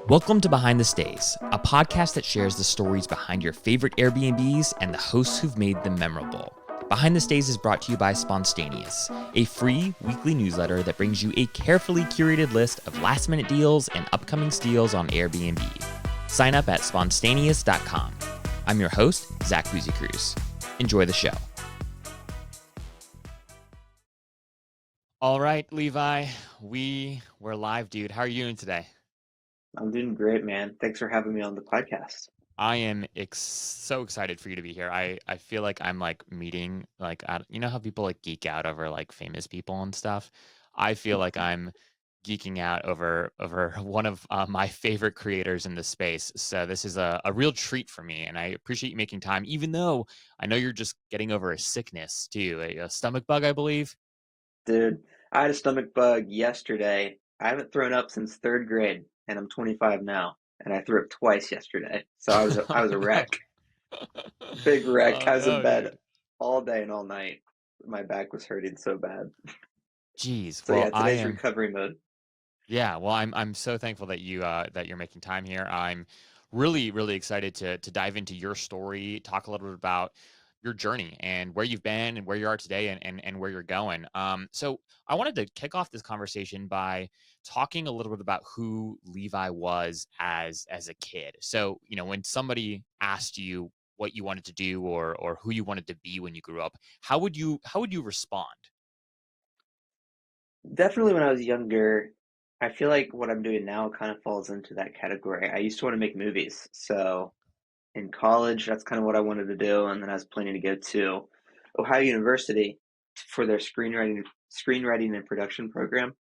Welcome to Behind the Stays, a podcast that shares the stories behind your favorite Airbnbs and the hosts who've made them memorable. Behind the Stays is brought to you by Spontaneous, a free weekly newsletter that brings you a carefully curated list of last-minute deals and upcoming steals on Airbnb. Sign up at spontaneous.com. I'm your host, Zach Boozy-Cruz. Enjoy the show. All right, Levi, we're live, dude. How are you doing today? I'm doing great, man. Thanks for having me on the podcast. I am so excited for you to be here. I feel like I'm like meeting you know how people like geek out over like famous people and stuff. I feel like I'm geeking out over one of my favorite creators in this space. So this is a real treat for me, and I appreciate you making time, even though I know you're just getting over a sickness too, a stomach bug, I believe. Dude, I had a stomach bug yesterday. I haven't thrown up since third grade, and I'm 25 now, and I threw up twice yesterday. So I was Oh a no. wreck. Big wreck. Oh I was in no, bed dude. all day and all night. My back was hurting so bad. Jeez. So Well, yeah, today's recovery mode. yeah, well, I'm so thankful that you're making time here. I'm really excited to dive into your story, talk a little bit about your journey and where you've been and where you are today and where you're going. So I wanted to kick off this conversation by talking a little bit about who Levi was as a kid. So, you know, when somebody asked you what you wanted to do or who you wanted to be when you grew up, how would you respond? Definitely when I was younger, I feel like what I'm doing now kind of falls into that category. I used to want to make movies. So in college, that's kind of what I wanted to do, and then I was planning to go to Ohio University for their screenwriting and production program.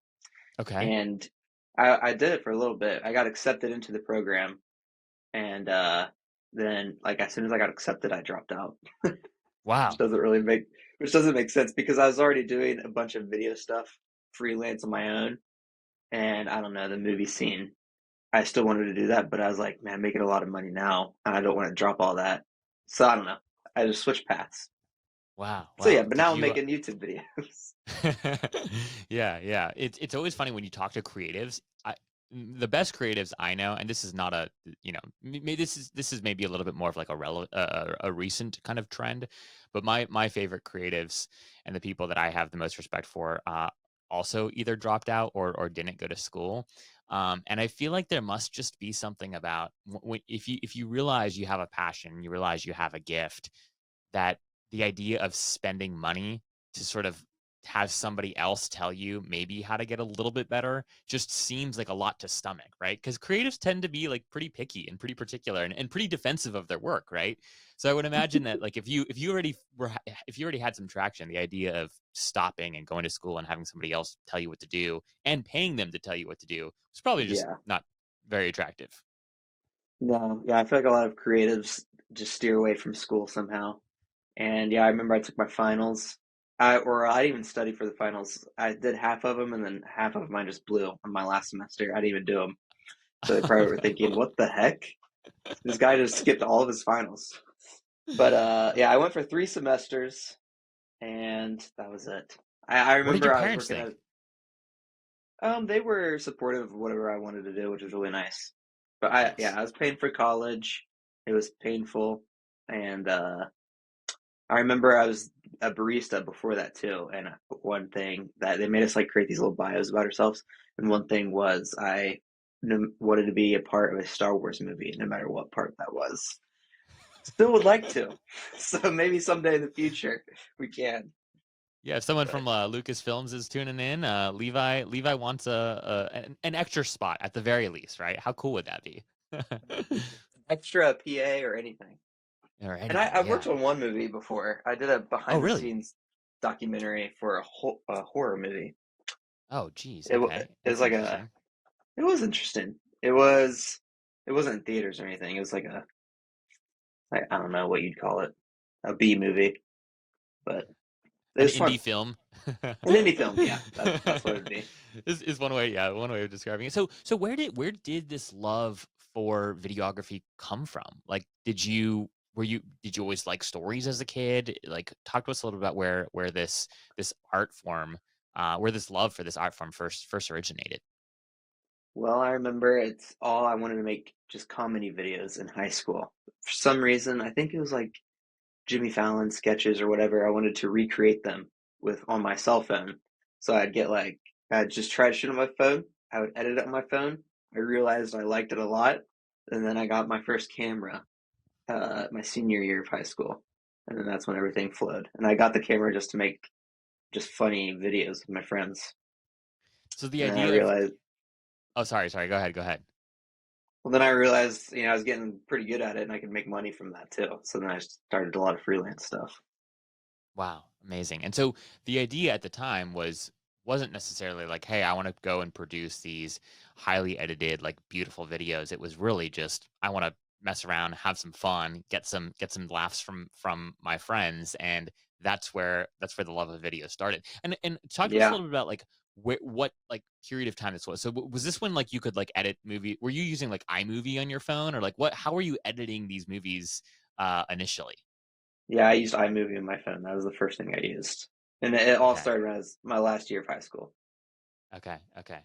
Okay. And I did it for a little bit. I got accepted into the program, and then like as soon as I got accepted, I dropped out, which Wow. doesn't really make which doesn't make sense because I was already doing a bunch of video stuff freelance on my own, and I don't know the movie scene. I still wanted to do that, but I was like, man, I'm making a lot of money now, and I don't want to drop all that. So I don't know. I just switched paths. Wow. So yeah, Wow. but Did now I'm you making YouTube videos. Yeah. It's always funny when you talk to creatives. The best creatives I know, and this is not a, you know, maybe this is maybe a little bit more of like a recent kind of trend, but my favorite creatives and the people that I have the most respect for also either dropped out or didn't go to school. And I feel like there must just be something about when if you realize you have a passion, you realize you have a gift, that the idea of spending money to sort of have somebody else tell you maybe how to get a little bit better just seems like a lot to stomach, right? Because creatives tend to be like pretty picky and pretty particular and pretty defensive of their work, right? So I would imagine that like if you already had some traction, the idea of stopping and going to school and having somebody else tell you what to do and paying them to tell you what to do was probably just Yeah. not very attractive. No, yeah, I feel like a lot of creatives just steer away from school somehow. And yeah, I remember I took my finals. I didn't even study for the finals. I did half of them, and then half of them I just blew on my last semester. I didn't even do them. So they probably were thinking, "What the heck? This guy just skipped all of his finals." But yeah, I went for 3 semesters, and that was it. I What did your remember I was parents working think? at. They were supportive of whatever I wanted to do, which was really nice. But Nice. I was paying for college. It was painful, and I remember I was a barista before that too. And one thing that they made us like create these little bios about ourselves, and one thing was I wanted to be a part of a Star Wars movie, no matter what part that was. Still would like to, so maybe someday in the future we can. Yeah, if someone But from Lucasfilms is tuning in, Levi wants an extra spot at the very least, right? How cool would that be? extra PA or anything. Or And anything, I've worked yeah. on one movie before. I did a Oh, behind the really? scenes documentary for a horror movie. Oh, geez. It Okay, was that's like a interesting. it was interesting. It wasn't in theaters or anything. It was like I don't know what you'd call it, a B movie, but it An was fun. indie film. An indie film, yeah, that's what it'd be. Is one way, yeah, one way of describing it. So where did this love for videography come from? Like, did you always like stories as a kid? Like, talk to us a little bit about where this art form, where this love for this art form first originated. Well, I remember it's all I wanted to make just comedy videos in high school. For some reason, I think it was like Jimmy Fallon sketches or whatever. I wanted to recreate them with on my cell phone. So I'd just try to shoot on my phone. I would edit it on my phone. I realized I liked it a lot, and then I got my first camera my senior year of high school, and then that's when everything flowed. And I got the camera just to make just funny videos with my friends. So the And then I idea of, realized, oh, sorry, go ahead, go ahead. well, then I realized, I was getting pretty good at it, and I could make money from that too. So then I started a lot of freelance stuff. Wow, amazing. And so the idea at the time wasn't necessarily like, hey, I want to go and produce these highly edited, like beautiful videos. It was really just I want to mess around, have some fun, get some laughs from my friends, and that's where the love of video started. And talk to us a Yeah, little bit about like what like period of time this was. So was this when like you could like edit movie? Were you using like iMovie on your phone, or like what? How were you editing these movies initially? yeah, I used iMovie on my phone. That was the first thing I used, and it all Okay, started when I was my last year of high school. okay,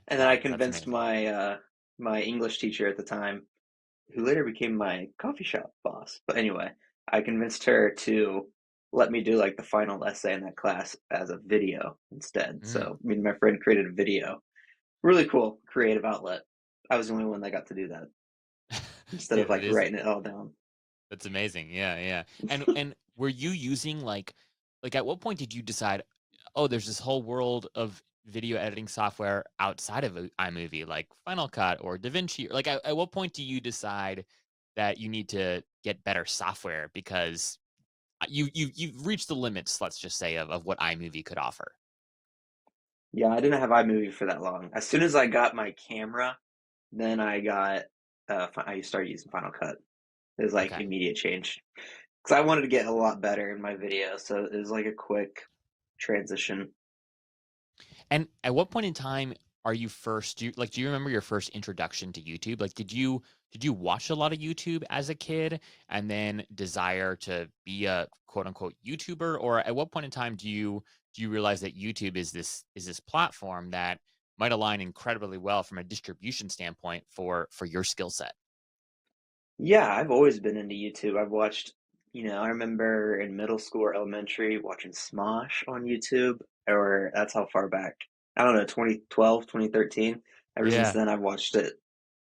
And then I wow, that's convinced amazing. my English teacher at the time, who later became my coffee shop boss. But anyway, I convinced her to let me do like the final essay in that class as a video instead. Mm. So me and my friend created a video. Really cool, creative outlet. I was the only one that got to do that instead Yeah, of that like is writing it all down. that's amazing. Yeah, yeah. And were you using like at what point did you decide, oh, there's this whole world of video editing software outside of iMovie, like Final Cut or DaVinci? Like at what point do you decide that you need to get better software because you've reached the limits, let's just say, of what iMovie could offer? Yeah, I didn't have iMovie for that long. As soon as I got my camera, then I started using Final Cut. It was like Okay. immediate change because I wanted to get a lot better in my video, so it was like a quick transition. And at what point in time are you first do you remember your first introduction to YouTube? Like did you watch a lot of YouTube as a kid and then desire to be a quote unquote YouTuber? Or at what point in time do you realize that YouTube is this platform that might align incredibly well from a distribution standpoint for your skill set? Yeah, I've always been into YouTube. I've watched, I remember in middle school or elementary watching Smosh on YouTube, or that's how far back. I don't know, 2012, 2013. Ever since Yeah. then, I've watched it.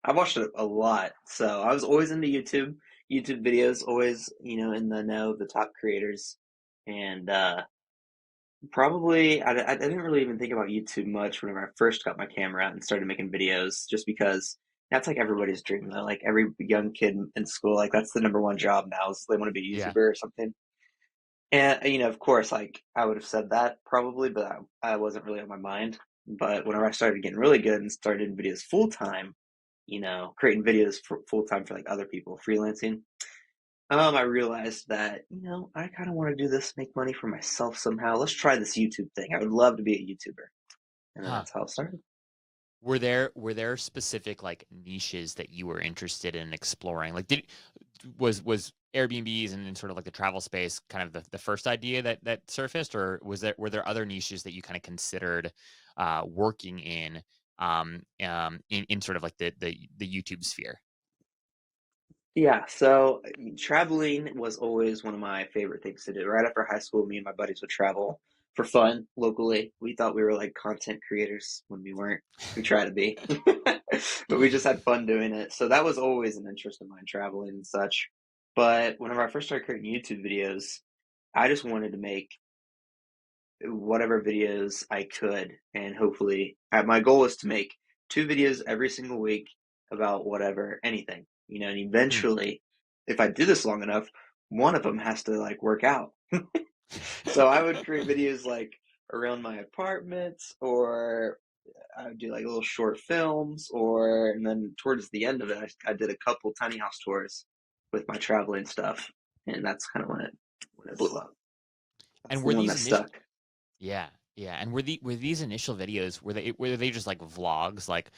I've watched it a lot. So I was always into YouTube, YouTube videos, always, in the know of the top creators. And probably, I didn't really even think about YouTube much whenever I first got my camera out and started making videos, just because that's like everybody's dream, though. Like every young kid in school, like that's the number one job now is they want to be a Yeah. YouTuber or something. And, of course, like I would have said that probably, but I wasn't really on my mind. But whenever I started getting really good and started doing videos full time, creating videos for full time for like other people, freelancing, I realized that, I kind of want to do this, make money for myself somehow. Let's try this YouTube thing. I would love to be a YouTuber. And then Huh. that's how it started. Were there specific like niches that you were interested in exploring? Like was Airbnbs and sort of like the travel space kind of the first idea that surfaced, or were there other niches that you kind of considered working in sort of like the YouTube sphere? Yeah, so traveling was always one of my favorite things to do. Right after high school, me and my buddies would travel for fun locally. We thought we were like content creators when we weren't. We try to be, but we just had fun doing it. So that was always an interest of mine, traveling and such. But whenever I first started creating YouTube videos, I just wanted to make whatever videos I could, and hopefully, my goal was to make 2 videos every single week about whatever, anything, and Hmm. eventually, if I do this long enough, one of them has to like work out. So I would create videos like around my apartment, or I would do like little short films, and then towards the end of it, I did a couple tiny house tours with my traveling stuff, and that's kind of when it blew up. That's And the were one these that initial stuck. Yeah, yeah, and were these initial videos were they just like vlogs, like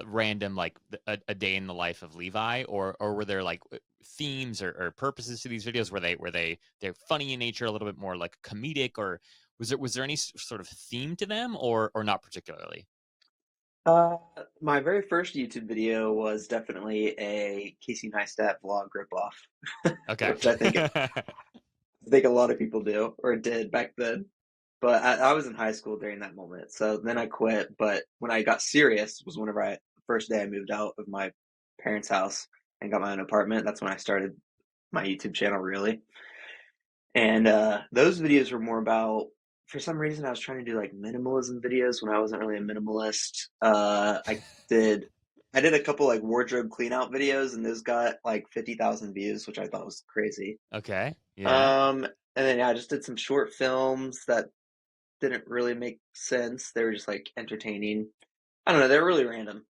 random like a day in the life of Levi, or were there like themes or purposes to these videos? They're funny in nature, a little bit more like comedic, or was there any sort of theme to them, or not particularly? Uh, my very first YouTube video was definitely a Casey Neistat vlog ripoff, Okay. which I think a lot of people do or did back then. But I was in high school during that moment, so then I quit. But when I got serious was whenever the first day I moved out of my parents' house and got my own apartment. That's when I started my YouTube channel really. And those videos were more about, for some reason, I was trying to do like minimalism videos when I wasn't really a minimalist. Did I did a couple like wardrobe clean out videos, and those got like 50,000 views, which I thought was crazy. Okay. Yeah. And then yeah, I just did some short films that didn't really make sense. They were just like entertaining. I don't know. They were really random.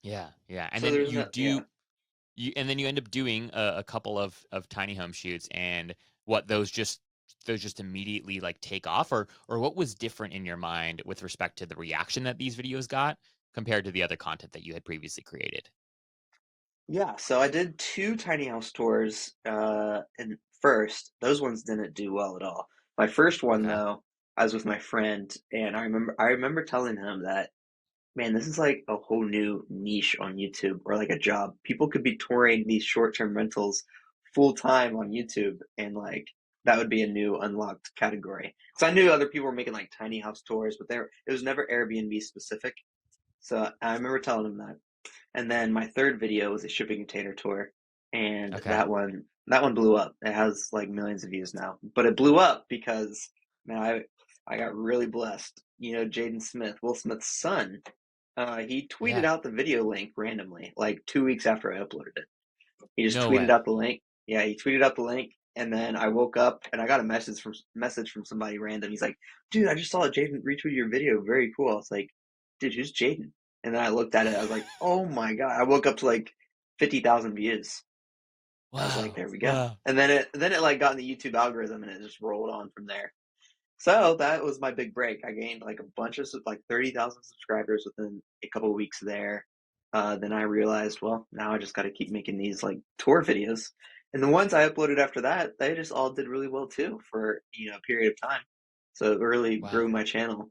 Yeah. Yeah. And So then there's no, yeah. and then you end up doing a couple of tiny home shoots, and what those just immediately like take off, or what was different in your mind with respect to the reaction that these videos got compared to the other content that you had previously created? Yeah, so I did two tiny house tours and first. Those ones didn't do well at all. My first one Okay. though, I was with my friend and I remember telling him that, man, this is like a whole new niche on YouTube or like a job. People could be touring these short-term rentals full time on YouTube and like that would be a new unlocked category. So I knew other people were making like tiny house tours, but it was never Airbnb specific. So I remember telling him that. And then my third video was a shipping container tour, and Okay. that one blew up. It has like millions of views now, but it blew up because man, I got really blessed. You know, Jaden Smith, Will Smith's son, he tweeted Yeah. out the video link randomly, like 2 weeks after I uploaded it. He just No tweeted way. out the link. Yeah, he tweeted out the link, and then I woke up and I got a message from somebody random. He's like, "Dude, I just saw Jaden retweet your video. Very cool." I was like, "Dude, who's Jaden?" And then I looked at it. I was like, "Oh my god!" I woke up to like 50,000 views. I was like, Wow. "There we go." Wow. And then it like got in the YouTube algorithm, and it just rolled on from there. So that was my big break. I gained like a bunch of like 30,000 subscribers within a couple of weeks there. Then I realized, well, now I just got to keep making these like tour videos. And the ones I uploaded after that, they just all did really well too for, a period of time. So it really grew Wow. my channel.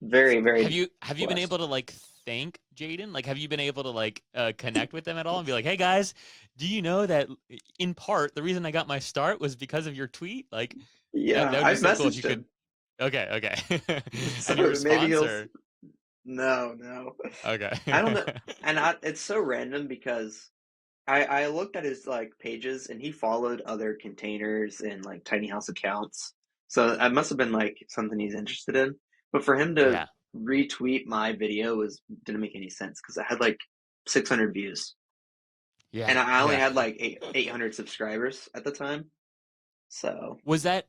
Very, very Have you been blessed. able to like thank Jaden? Like, have you been able to like connect with them at all and be like, hey guys, do you know that in part the reason I got my start was because of your tweet? Like that Yeah, would be I so cool if you messaged could. him. Okay, okay. Any So maybe response he'll, or no, no. okay? I don't know. And it's so random because I looked at his like pages and he followed other containers and like tiny house accounts. So it must have been like something he's interested in. But for him to Yeah, retweet my video was didn't make any sense because I had like 600 views yeah, and I only yeah. had like 800 subscribers at the time. So Was that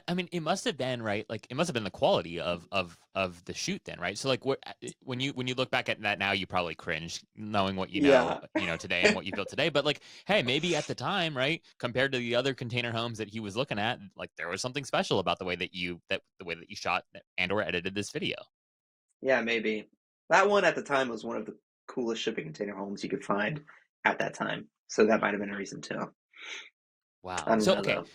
I mean it must have been right, like it must have been the quality of the shoot then, right? So like what when you look back at that now, you probably cringe knowing what yeah, you know today and what you built today. But like, hey, maybe at the time, right, compared to the other container homes that he was looking at, like there was something special about the way that you shot and or edited this video. yeah, maybe that one at the time was one of the coolest shipping container homes you could find at that time. So that might have been a reason too. I Wow. don't So know okay, though.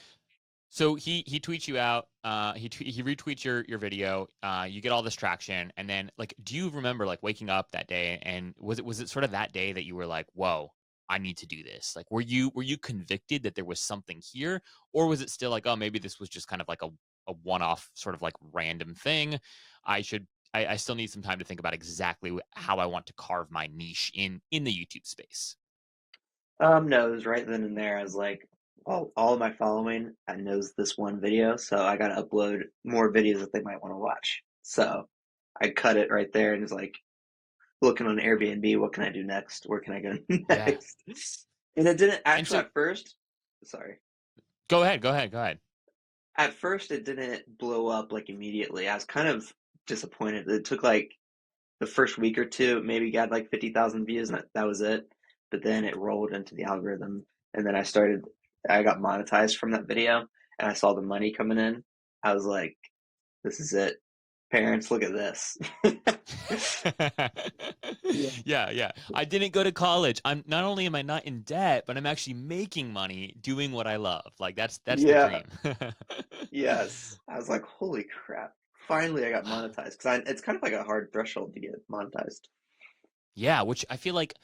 so he tweets you out. He retweets your video. You get all this traction, and then like, do you remember like waking up that day, and was it sort of that day that you were like, "Whoa, I need to do this"? Like, were you convicted that there was something here, or was it still like, "Oh, maybe this was just kind of like a one off sort of like random thing. I should I still need some time to think about exactly how I want to carve my niche in the YouTube space." No, it was right then and there. I was like, all of my following knows this one video, so I gotta upload more videos that they might want to watch. So I cut it right there and was like looking on Airbnb, what can I do next? Where can I go Yeah. next? And it didn't And actually so at first, sorry. go ahead, go ahead, go ahead. At first it didn't blow up like immediately. I was kind of disappointed. It took like the first week or two, maybe got like 50,000 views, and that was it. But then it rolled into the algorithm, and then I got monetized from that video, and I saw the money coming in. I was like, this is it. Parents, look at this. Yeah. Yeah, yeah. I didn't go to college. I'm not only am I not in debt, but I'm actually making money doing what I love. Like that's the Yeah. dream. Yes. I was like, holy crap. finally I got monetized because it's kind of like a hard threshold to get monetized. Yeah, which I feel like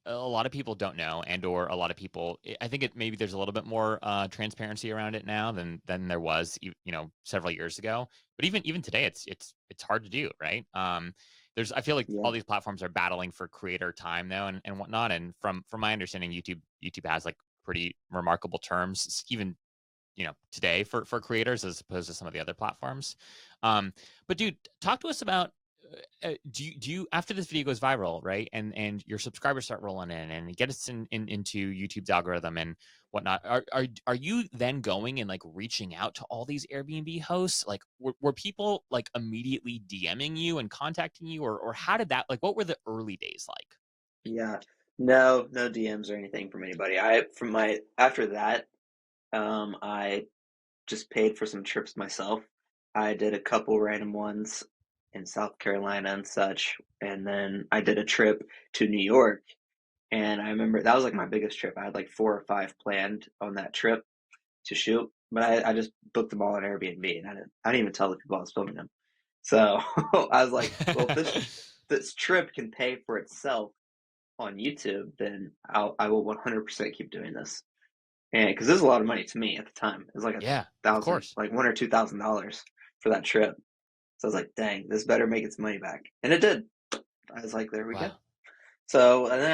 a lot of people don't know, and or a lot of people, I think it maybe there's a little bit more transparency around it now than there was, several years ago. But even today, it's hard to do, right? I feel like Yeah. all these platforms are battling for creator time though, and whatnot. And from my understanding, YouTube has like pretty remarkable terms, even today for creators as opposed to some of the other platforms. But dude, talk to us about do you after this video goes viral, right, and your subscribers start rolling in and get us into YouTube's algorithm and whatnot, are you then going and like reaching out to all these Airbnb hosts? Like were people like immediately DMing you and contacting you, or how did that, like, what were the early days like? Yeah. No, no DMs or anything from anybody. After that, I just paid for some trips myself. I did a couple random ones in South Carolina and such, and then I did a trip to New York. And I remember that was like my biggest trip. I had like 4 or 5 planned on that trip to shoot, but I just booked them all on Airbnb, and I didn't even tell the people I was filming them. So I was like, well, if this trip can pay for itself on YouTube, then I will 100% keep doing this. And because it was a lot of money to me at the time, it was like a Yeah, of thousand, course. like $1 or $2,000 for that trip. So I was like, dang, this better make its money back, and it did. I was like, there we go. Wow. So and then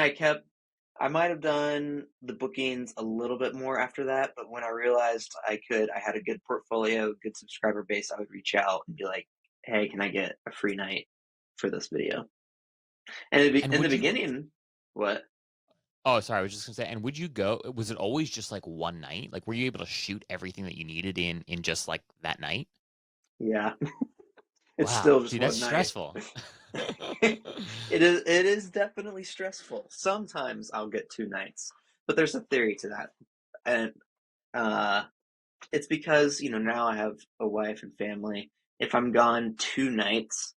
I might have done the bookings a little bit more after that, but when I realized I had a good portfolio, good subscriber base, I would reach out and be like, hey, can I get a free night for this video? And And in the would you beginning, what? Oh, sorry, I was just gonna say, and would you go, was it always just like one night? Like, were you able to shoot everything that you needed in just like that night? Yeah, it's Wow, still just dude, that's one night. stressful. It is definitely stressful. Sometimes I'll get 2 nights, but there's a theory to that, and uh, it's because now I have a wife and family. If I'm gone 2 nights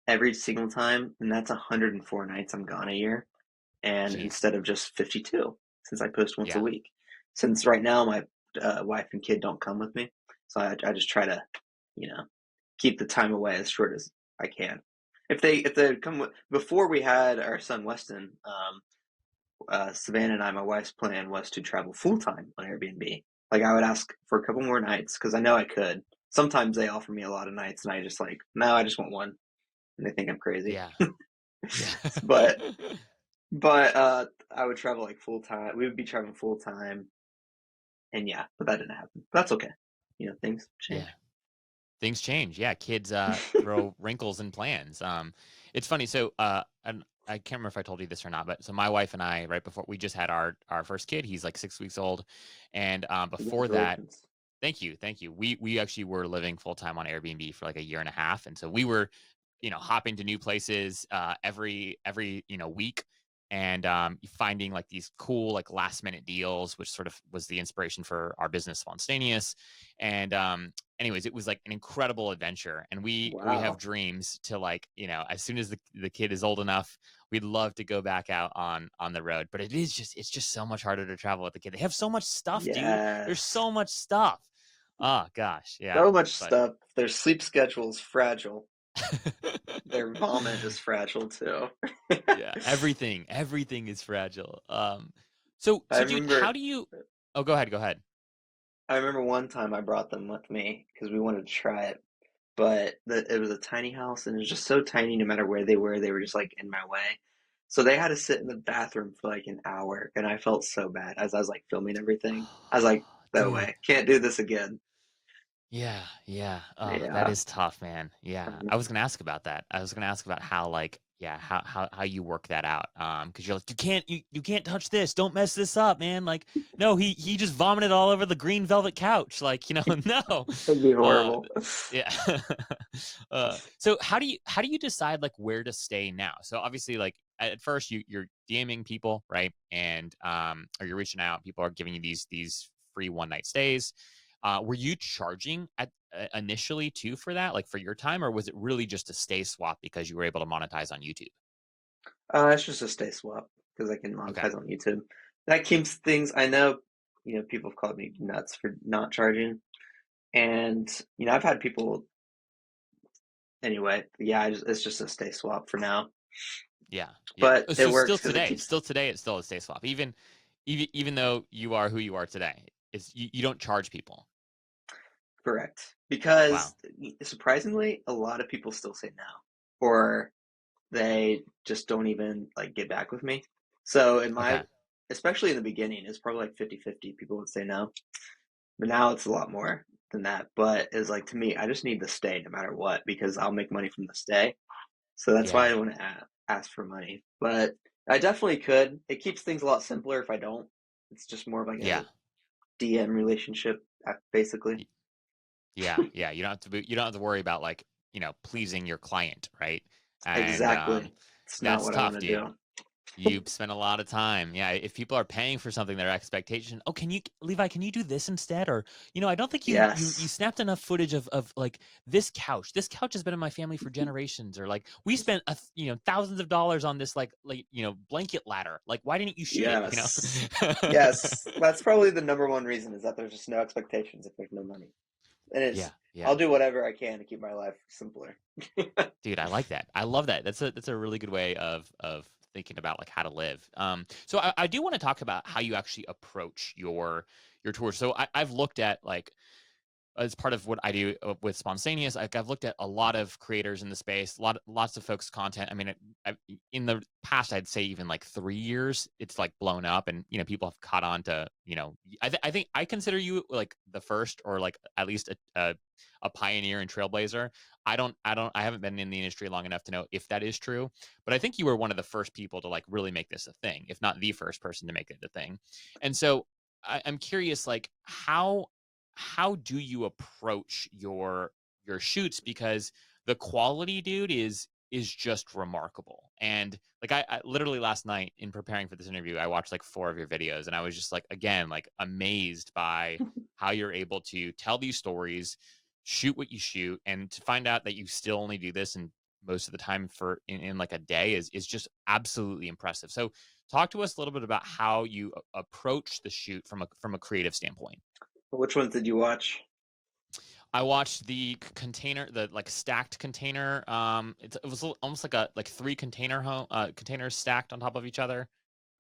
every single time, then that's 104 nights I'm gone a year, and Jeez. instead of just 52, since I post once a Yeah. week. Since right now my wife and kid don't come with me, so I just try to, you know, keep the time away as short as I can. If they come before we had our son Weston, Savannah and I, my wife's plan was to travel full time on Airbnb. Like I would ask for a couple more nights because I know I could. Sometimes they offer me a lot of nights, and I just like, no, I just want one, and they think I'm crazy. Yeah. Yeah. But but I would travel like full time. We would be traveling full time, and yeah, but that didn't happen. But that's okay. Things Yeah. change. Things change. Yeah, kids throw wrinkles in plans. It's funny. So, and I can't remember if I told you this or not, but so my wife and I, right before we just had our first kid, he's like 6 weeks old, and before that, Congratulations. thank you, thank you. We actually were living full time on Airbnb for like a year and a half, and so we were, hopping to new places every week, and finding like these cool like last minute deals, which sort of was the inspiration for our business Spontaneous. And anyways, it was like an incredible adventure, and we have Wow. dreams to, like, as soon as the kid is old enough, we'd love to go back out on the road. But it's just so much harder to travel with the kid. They have so much stuff, dude. There's Yes. so much stuff. Oh gosh, yeah. So much But stuff. Their sleep schedule is fragile. Their vomit is fragile too. yeah, everything is fragile. So I so dude, how remember do you? Oh, go ahead. I remember one time I brought them with me because we wanted to try it, but it was a tiny house and it was just so tiny. No matter where they were just like in my way. So they had to sit in the bathroom for like an hour, and I felt so bad as I was like filming everything. I was like, no Dude. way, can't do this again. Yeah, yeah. Oh, that Yeah. is tough, man. Yeah. I was gonna ask about that. I was gonna ask about how, like, yeah, how you work that out. Because you're like, you can't touch this. Don't mess this up, man. Like, no, he just vomited all over the green velvet couch. Like, no. It'd be Uh, horrible. yeah. So how do you decide like where to stay now? So obviously, like, at first you're DMing people, right? And or you're reaching out, people are giving you these free one night stays. Were you charging at initially too for that, like for your time, or was it really just a stay swap because you were able to monetize on YouTube? It's just a stay swap because I can Okay. monetize on YouTube. That keeps things. I know, people have called me nuts for not charging, and I've had people anyway, yeah, it's just a stay swap for now, Yeah, yeah. but it So works because it keeps still today, it's still a stay swap. Even though you are who you are today, it's you don't charge people. correct. Wow. Because surprisingly, a lot of people still say no, or they just don't even like get back with me. So in my, Okay. especially in the beginning, it's probably like 50-50 people would say no. But now it's a lot more than that. But it's like to me, I just need to stay no matter what because I'll make money from the stay. So that's why Yeah. I don't want to ask for money. But I definitely could. It keeps things a lot simpler if I don't. It's just more of like a Yeah. DM relationship, basically. y- Yeah. Yeah. You don't have to worry about like, pleasing your client, right? And Exactly. It's not that's what I want tough, to dude. do. You spend a lot of time. Yeah, if people are paying for something, their expectation, oh, Levi, can you do this instead? Or, I don't think you Yes. snapped enough footage of like this couch. This couch has been in my family for generations. Or like we spent thousands of dollars on this blanket ladder. Like why didn't you shoot it? Yes. Yes. That's probably the number one reason is that there's just no expectations if there's no money. And it's Yeah, yeah. I'll do whatever I can to keep my life simpler. Dude, I like that. I love that. That's a really good way of thinking about like how to live. So I do want to talk about how you actually approach your tour. So I've looked at like as part of what I do with spontaneous, like I've looked at a lot of creators in the space, lots of folks' content. I mean, in the past, I'd say even like 3 years, it's like blown up, and people have caught on to I think I consider you like the first, or like at least a pioneer and trailblazer. I haven't been in the industry long enough to know if that is true, but I think you were one of the first people to like really make this a thing, if not the first person to make it a thing. And so I'm curious, like how do you approach your shoots, because the quality, dude, is just remarkable. And like I literally last night in preparing for this interview, I watched like 4 of your videos, and I was just like, again, like amazed by how you're able to tell these stories, shoot what you shoot, and to find out that you still only do this and most of the time for in like a day is just absolutely impressive. So talk to us a little bit about how you approach the shoot from a creative standpoint. Which ones did you watch? I watched the container, the like stacked container. It was almost like a like three containers stacked on top of each other.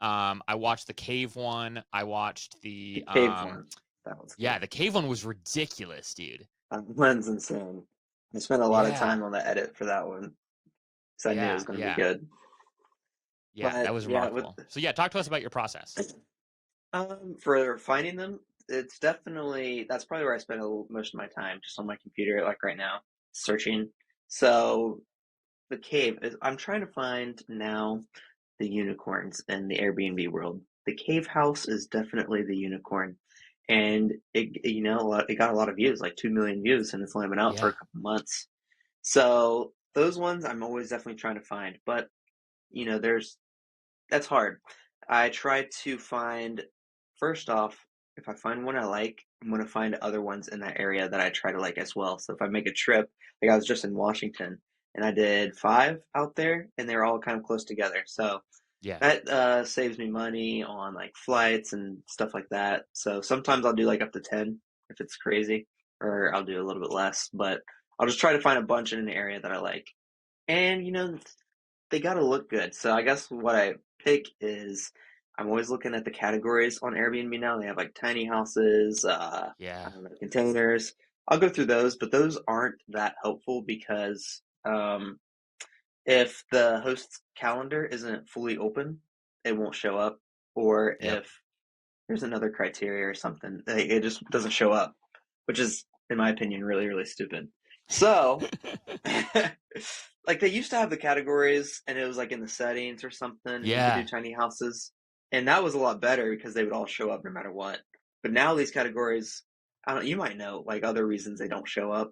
I watched the cave one. I watched The the cave one. That was yeah, good. the cave one was ridiculous, dude. That one's insane. I spent a lot of Yeah, time on the edit for that one because I knew it was yeah, going to be yeah, good. yeah. That But was yeah, with remarkable. So yeah, talk to us about your process. for finding them, it's definitely that's probably where I spend most of my time, just on my computer, like right now, searching. So the cave is I'm trying to find now the unicorns in the Airbnb world. The cave house is definitely the unicorn, and it got a lot of views, like 2 million views, and it's only been out for a Yeah, couple months. So those ones I'm always definitely trying to find, but there's that's hard. I try to find, first off, if I find one I like, I'm going to find other ones in that area that I try to like as well. So if I make a trip, like I was just in Washington and I did 5 out there and they're all kind of close together. So yeah, that saves me money on like flights and stuff like that. So sometimes I'll do like up to 10 if it's crazy, or I'll do a little bit less, but I'll just try to find a bunch in an area that I like. And they gotta look good. So I guess what I pick is I'm always looking at the categories on Airbnb now. They have like tiny houses, I yeah, don't know, containers. I'll go through those, but those aren't that helpful because if the host's calendar isn't fully open, it won't show up. Or yep. if there's another criteria or something, it just doesn't show up, which is, in my opinion, really, really stupid. So like they used to have the categories and it was like in the settings or something and you could do Yeah, tiny houses and that was a lot better because they would all show up no matter what. But now these categories, I don't, you might know like other reasons they don't show up.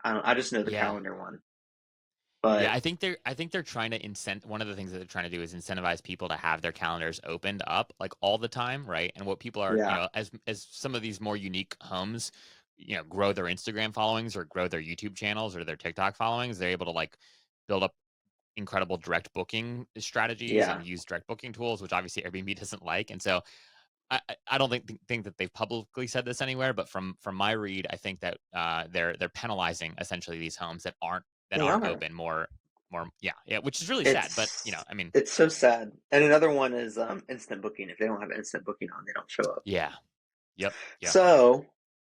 I just know the yeah. calendar one. Yeah, But I think they're trying to one of the things that they're trying to do is incentivize people to have their calendars opened up like all the time, right? And what people are, yeah, as some of these more unique homes, grow their Instagram followings or grow their YouTube channels or their TikTok followings, they're able to like build up incredible direct booking strategies yeah, and use direct booking tools, which obviously Airbnb doesn't like. And so I don't think that they've publicly said this anywhere, but from my read, I think that they're penalizing essentially these homes that aren't that They aren't are. open more yeah, which is really sad. But It's I mean, it's so sad. And another one is instant booking. If they don't have instant booking on, they don't show up. yeah, yep, yep. So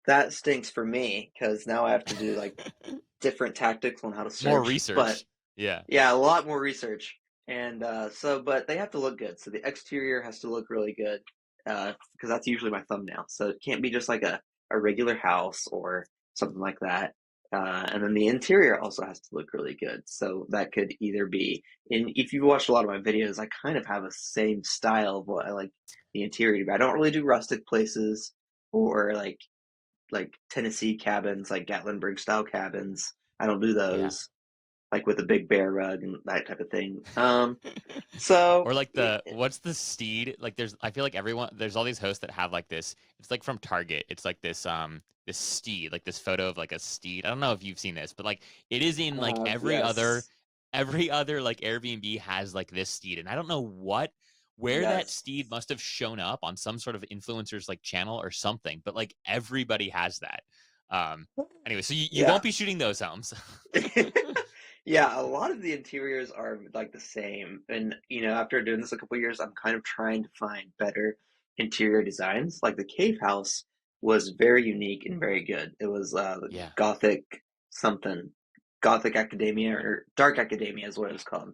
that stinks for me because now I have to do like different tactics on how to More search. But research. Yeah, yeah, a lot more research. And but they have to look good. So the exterior has to look really good because that's usually my thumbnail. So it can't be just like a regular house or something like that. And then the interior also has to look really good. So that could either be if you've watched a lot of my videos, I kind of have a same style of what I like the interior to be. I don't really do rustic places or like Tennessee cabins, like Gatlinburg style cabins. I don't do yeah. those like with a big bear rug and that type of thing. So Or like what's the steed? Like I feel like there's all these hosts that have like this. It's like from Target. It's like this steed, like this photo of like a steed. I don't know if you've seen this, but like it is in like yes, every other like Airbnb has like this steed, and I don't know where that yes, steed must have shown up on some sort of influencer's like channel or something, but like everybody has that. Um anyway, so you yeah. won't be shooting those homes. Yeah, a lot of the interiors are like the same. And after doing this a couple years, I'm kind of trying to find better interior designs. Like the cave house was very unique and very good. It was Yeah. Gothic something, Gothic Academia or Dark Academia is what it was called.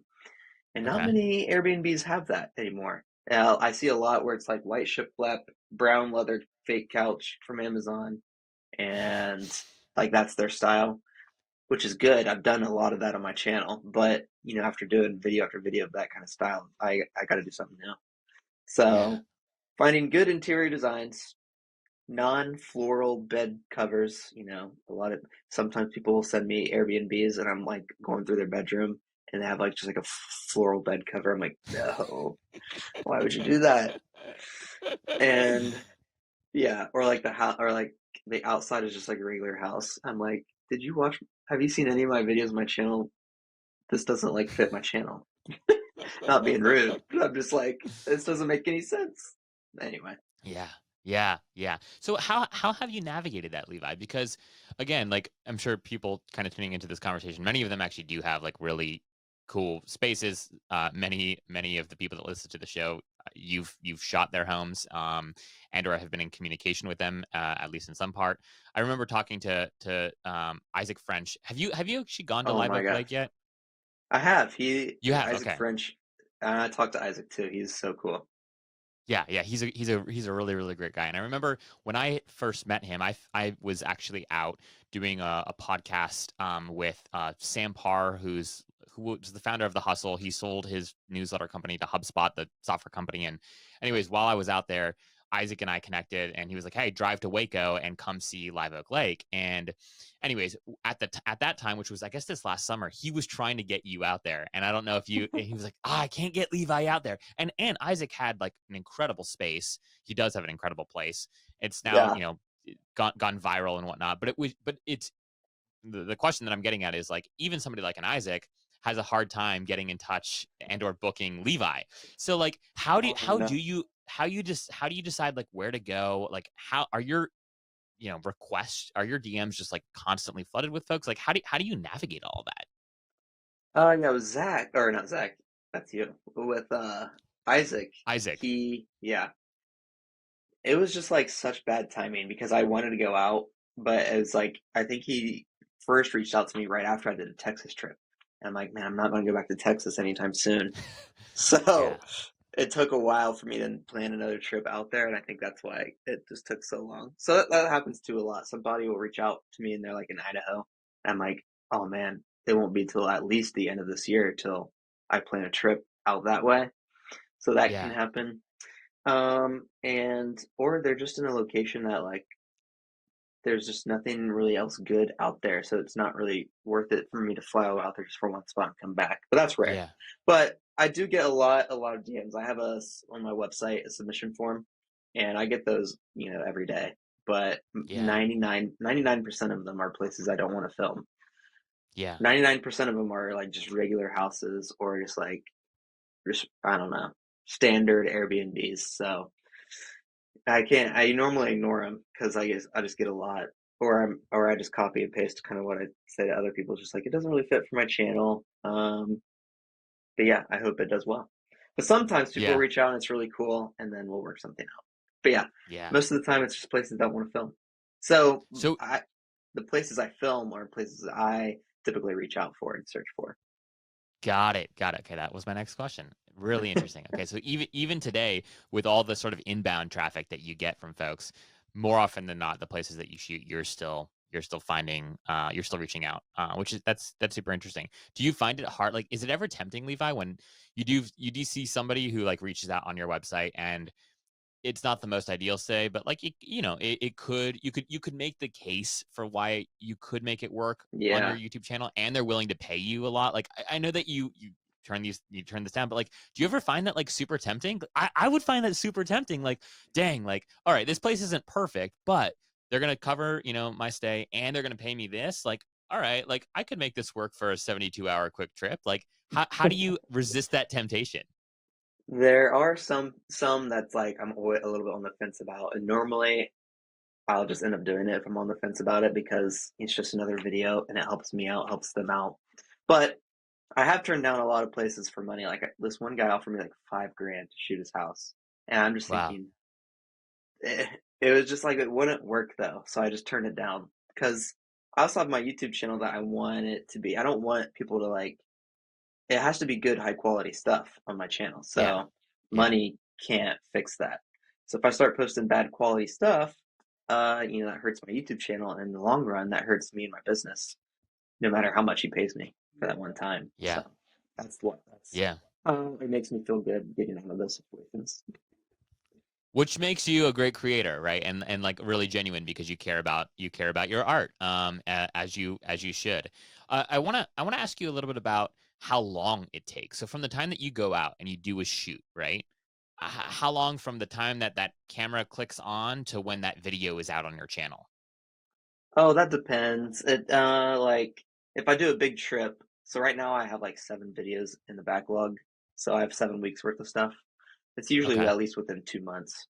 And not Okay. many Airbnbs have that anymore. I see a lot where it's like white shiplap, brown leather fake couch from Amazon, and like that's their style, which is good. I've done a lot of that on my channel, but after doing video after video of that kind of style, I got to do something new. Yeah. So finding good interior designs, non-floral bed covers. A lot of sometimes people will send me Airbnbs, and I'm like going through their bedroom, and they have like just like a floral bed cover. I'm like, no, why would you do that? And yeah, or like the house, or like the outside is just like a regular house. I'm like, did you watch? Have you seen any of my videos on my channel? This doesn't like fit my channel. Not being rude, but I'm just like, this doesn't make any sense. Anyway, Yeah. Yeah, yeah. So how have you navigated that, Levi? Because again, like I'm sure people kind of tuning into this conversation, many of them actually do have like really cool spaces. Many of the people that listen to the show, you've shot their homes, and or have been in communication with them, at least in some part. I remember talking to Isaac French. Have you actually gone to oh Live my Oak gosh, Lake yet? I have. He You have, Isaac okay. French. I talked to Isaac too. He's so cool. Yeah, yeah, he's a really great guy. And I remember when I first met him, I was actually out doing a podcast with Sam Parr, who was the founder of The Hustle. He sold his newsletter company to HubSpot, the software company. And anyways, while I was out there, Isaac and I connected, and he was like, "Hey, drive to Waco and come see Live Oak Lake." And anyways, at that time, which was I guess this last summer, he was trying to get you out there, and I don't know if you. He was like, I can't get Levi out there, and Isaac had like an incredible space. He does have an incredible place. It's now Yeah. gone viral and whatnot, but it's the question that I'm getting at is like even somebody like an Isaac has a hard time getting in touch and or booking Levi. So like Oh no. how do you decide like where to go? Like how are your requests, are your DMs just like constantly flooded with folks? Like how do you navigate all that? Yeah, with Zach or not Zach. That's you. With Isaac. Isaac. Yeah. It was just like such bad timing because I wanted to go out, but it was like I think he first reached out to me right after I did a Texas trip. And I'm like, man, I'm not going to go back to Texas anytime soon. Yeah. So it took a while for me to plan another trip out there, and I think that's why it just took so long. So that happens too a lot. Somebody will reach out to me and they're like in Idaho, and I'm like, oh man, it won't be till at least the end of this year till I plan a trip out that way. So that can Yeah. happen. And or they're just in a location that like there's just nothing really else good out there, so it's not really worth it for me to fly out there just for one spot and come back. But that's rare. Yeah. But I do get a lot of DMs. I have on my website a submission form, and I get those every day. But Yeah. 99% of them are places I don't want to film. Yeah. 99% of them are like just regular houses or just like just I don't know standard Airbnbs. So I can't. I normally ignore them because I just get a lot. or I just copy and paste kind of what I say to other people. Just like it doesn't really fit for my channel. But yeah, I hope it does well. But sometimes people Yeah. reach out and it's really cool, and then we'll work something out. But yeah, Yeah. most of the time it's just places that want to film. So So the places I film are places that I typically reach out for and search for. got it. Got it. Okay, that was my next question. Really interesting. Okay, so even today, with all the sort of inbound traffic that you get from folks, more often than not, the places that you shoot, you're still finding, you're still reaching out, which is that's super interesting. Do you find it hard? Like, is it ever tempting, Levi, when you do see somebody who like reaches out on your website and it's not the most ideal say, but like it could you could make the case for why you could make it work on your Yeah. YouTube channel, and they're willing to pay you a lot. Like I know that you turn this down, but like, do you ever find that like super tempting? I would find that super tempting. Like, dang, like all right, this place isn't perfect, but they're gonna cover my stay and they're gonna pay me this. Like, all right, like I could make this work for a 72-hour quick trip. Like, how do you resist that temptation? There are some that's like I'm always a little bit on the fence about, and normally I'll just end up doing it if I'm on the fence about it because it's just another video and it helps me out, helps them out. But I have turned down a lot of places for money. Like this one guy offered me like 5 grand to shoot his house, and I'm just Wow. thinking it was just like it wouldn't work though, so I just turned it down because I also have my YouTube channel that I want it to be. I don't want people to like it has to be good, high quality stuff on my channel. Yeah. So Yeah. money can't fix that. So if I start posting bad quality stuff, that hurts my YouTube channel, and in the long run, that hurts me and my business, no matter how much he pays me for that one time. So Yeah. that's Yeah. it makes me feel good getting out of those situations. Which makes you a great creator, right? And like really genuine because you care about your art, as you should. I wanna ask you a little bit about how long it takes. So from the time that you go out and you do a shoot, right? How long from the time that that camera clicks on to when that video is out on your channel? Oh, that depends. It like if I do a big trip, so right now I have like 7 videos in the backlog, so I have 7 weeks worth of stuff. It's usually Okay. at least within 2 months.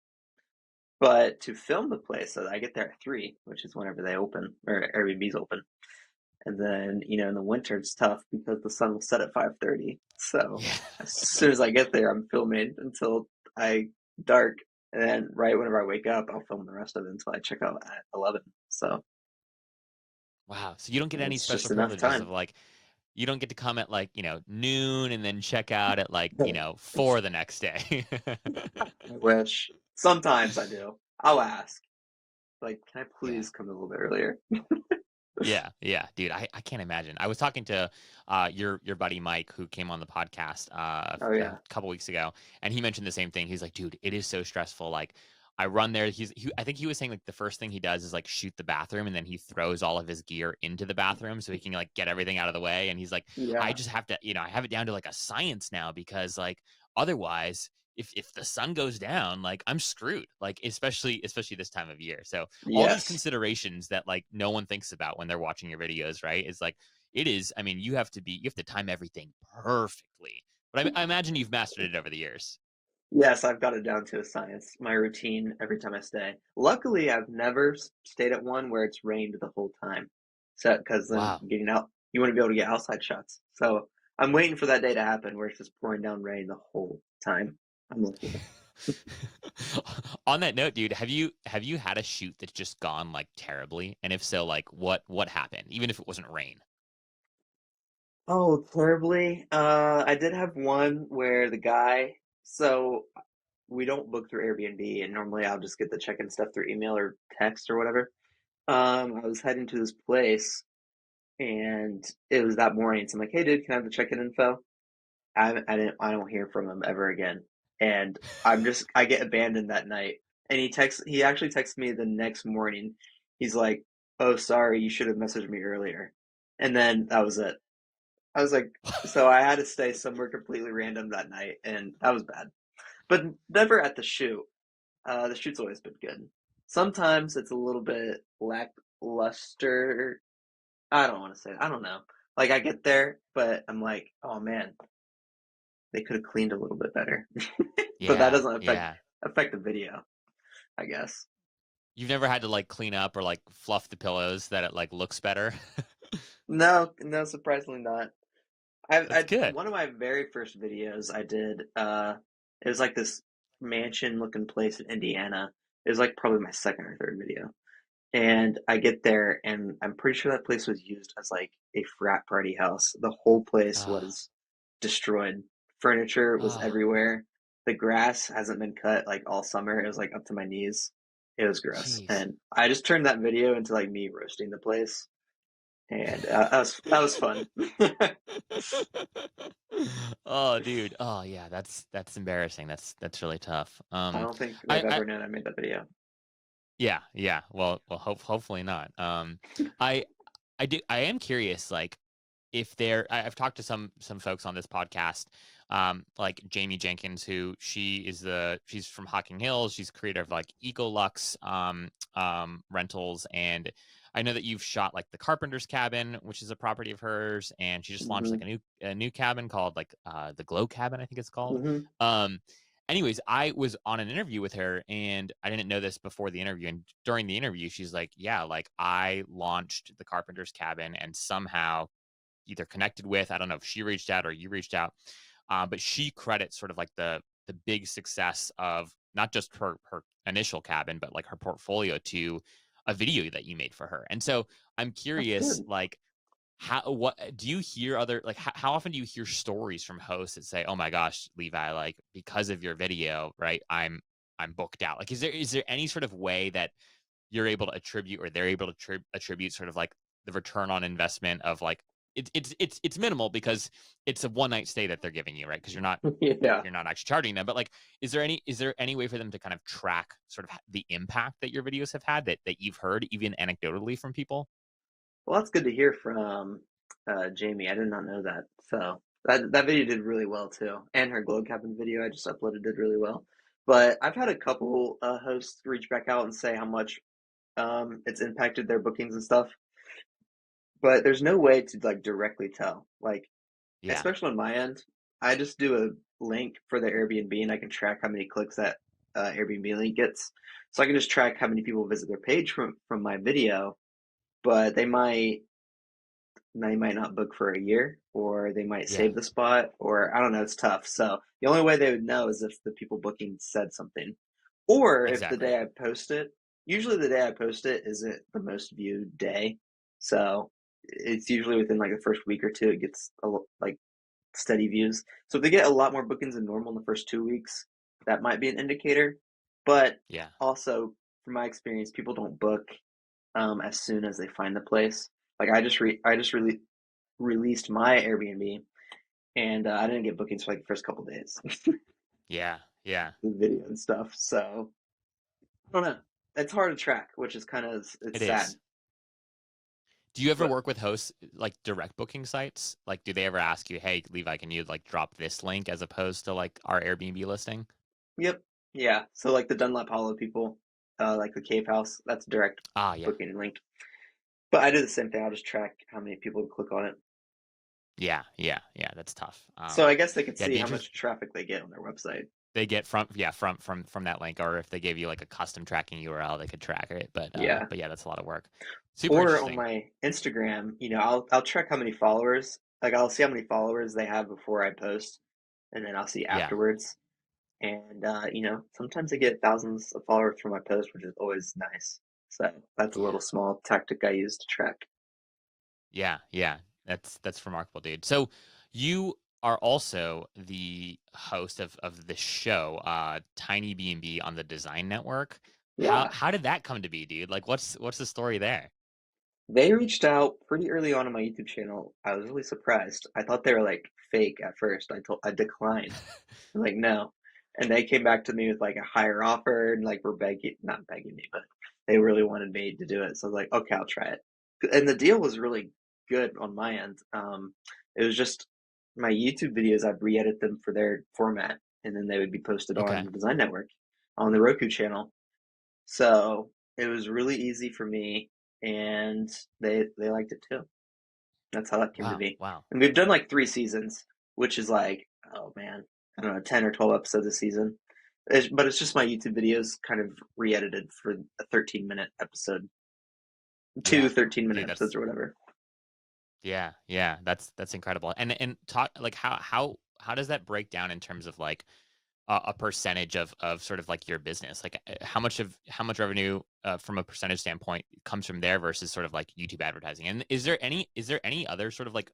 But to film the place, so I get there at 3, which is whenever they open or Airbnb's open. And then, in the winter it's tough because the sun will set at 5:30. So Yeah. as soon as I get there, I'm filming until I dark. And then right whenever I wake up, I'll film the rest of it until I check out at 11. So Wow. So you don't get any it's special just enough privileges time. of like you don't get to come at like, noon and then check out at like, 4 the next day. I wish. Sometimes I do. I'll ask. Like, can I Yeah. please come a little bit earlier? Yeah, yeah, dude, I can't imagine. I was talking to your buddy Mike who came on the podcast Oh a yeah. couple weeks ago, and he mentioned the same thing. He's like, dude, it is so stressful. Like, I run there. I think he was saying like the first thing he does is like shoot the bathroom, and then he throws all of his gear into the bathroom so he can like get everything out of the way. And he's like, I Yeah. just have to, I have it down to like a science now because like otherwise. If the sun goes down, like I'm screwed. Like especially this time of year. So all these Yes. considerations that like no one thinks about when they're watching your videos, right? Is like it is. I mean, you have to time everything perfectly. But I imagine you've mastered it over the years. Yes, I've got it down to a science. My routine every time I stay. Luckily, I've never stayed at one where it's rained the whole time. So, because then Wow. getting out, you want to be able to get outside shots. So I'm waiting for that day to happen where it's just pouring down rain the whole time. I'm lucky. On that note, dude, have you had a shoot that's just gone like terribly? And if so, like what happened? Even if it wasn't rain. Oh, terribly. I did have one where so we don't book through Airbnb, and normally I'll just get the check-in stuff through email or text or whatever. I was heading to this place, and it was that morning. So I'm like, "Hey, dude, can I have the check-in info?" I don't hear from him ever again, and I get abandoned that night. And he actually texts me the next morning. He's like, "Oh, sorry, you should have messaged me earlier." And then that was it. I was like, so I had to stay somewhere completely random that night, and that was bad. But never at the shoot. The shoot's always been good. Sometimes it's a little bit lackluster. I don't want to say. I don't know. Like I get there, but I'm like, oh man, they could have cleaned a little bit better. But that Yeah, doesn't yeah. affect the video, I guess. You've never had to like clean up or like fluff the pillows that it like looks better. No, no, surprisingly not. That's good. One of my very first videos I did, it was like this mansion looking place in Indiana. It was like probably my second or third video. And I get there, and I'm pretty sure that place was used as like a frat party house. The whole place Oh, was destroyed. Furniture was oh, everywhere. The grass hasn't been cut like all summer. It was like up to my knees. It was gross. jeez. And I just turned that video into like me roasting the place. And that was fun. Oh, dude. Oh, yeah. That's embarrassing. That's really tough. I don't think I, they've I ever known I made that video. Yeah, yeah. Well, hopefully not. I I am curious, like if I've talked to some folks on this podcast, like Jamie Jenkins, who she's from Hocking Hills. She's creator of like Ecolux rentals, and I know that you've shot like the Carpenter's Cabin, which is a property of hers, and she just launched like Hmm. a new cabin called like the Glow Cabin, I think it's called. Hmm. Um, anyways, I was on an interview with her and I didn't know this before the interview. And during the interview, she's like, yeah, like I launched the Carpenter's Cabin and somehow either connected with, I don't know if she reached out or you reached out. But she credits sort of like the big success of not just her initial cabin, but like her portfolio to a video that you made for her. And so I'm That's curious, good. like what do you hear other like how often do you hear stories from hosts that say, oh my gosh, Levi, like because of your video, right, I'm booked out. Like is there any sort of way that you're able to attribute or they're able to attribute sort of like the return on investment of like it's minimal because it's a one night stay that they're giving you, right? Because Yeah. you're not actually charging them, but like is there any way for them to kind of track sort of the impact that your videos have had that you've heard even anecdotally from people? Well, that's good to hear from Jamie. I did not know that. So that video did really well too, and her glow cabin video I just uploaded did really well. But I've had a couple hosts reach back out and say how much it's impacted their bookings and stuff. But there's no way to like directly tell. Like, Yeah, especially on my end, I just do a link for the Airbnb and I can track how many clicks that Airbnb link gets. So I can just track how many people visit their page from my video, but they might not book for a year, or they might yeah, save the spot, or I don't know. It's tough. So the only way they would know is if the people booking said something, or if the exactly. day I post it. Usually, the day I post it isn't the most viewed day, so it's usually within like the first week or two. It gets like steady views. So if they get a lot more bookings than normal in the first 2 weeks, that might be an indicator. But Yeah, also, from my experience, people don't book as soon as they find the place. Like I just released my Airbnb, and I didn't get bookings for like the first couple days, yeah, yeah. the video and stuff. So I don't know. It's hard to track, which is kind of It it's sad. is. Do you ever But work with hosts like direct booking sites? Like, do they ever ask you, "Hey, Levi, can you like drop this link as opposed to like our Airbnb listing?" yep, yeah. So like the Dunlap Hollow people, like the Cave House, that's direct Ah, yeah, booking link. But I do the same thing. I'll just track how many people click on it. yeah, yeah, yeah. That's tough. So I guess they could Yeah, it'd see be how interesting. much traffic they get on their website. They get from yeah from that link, or if they gave you like a custom tracking URL, they could track it. Yeah. But yeah, that's a lot of work. Super Or on interesting. my Instagram, I'll track how many followers. Like I'll see how many followers they have before I post, and then I'll see Yeah, afterwards. And sometimes I get thousands of followers from my post, which is always nice. So that's a yeah, little small tactic I use to track. yeah, yeah. That's remarkable, dude. So you are also the host of the show, Tiny B&B on the Design Network. Yeah. How did that come to be, dude? Like, what's the story there? They reached out pretty early on in my YouTube channel. I was really surprised. I thought they were like fake at first. I declined. I'm like, no. And they came back to me with like a higher offer and like were begging, not begging me, but they really wanted me to do it. So I was like, okay, I'll try it. And the deal was really good on my end. It was just my YouTube videos, I'd re-edit them for their format, and then they would be posted on Okay. the Design Network on the Roku channel. So it was really easy for me, and they liked it too. That's how that came to Wow. be. Wow. And we've done like 3 seasons, which is like, oh man, I don't know, 10 or 12 episodes a season. But it's just my YouTube videos kind of re-edited for a 13-minute episode, two Yeah, 13-minute dude, episodes that's or whatever. yeah, that's incredible. And talk like how does that break down in terms of like a percentage of sort of like your business? Like how much revenue from a percentage standpoint comes from there versus sort of like YouTube advertising? And is there any other sort of like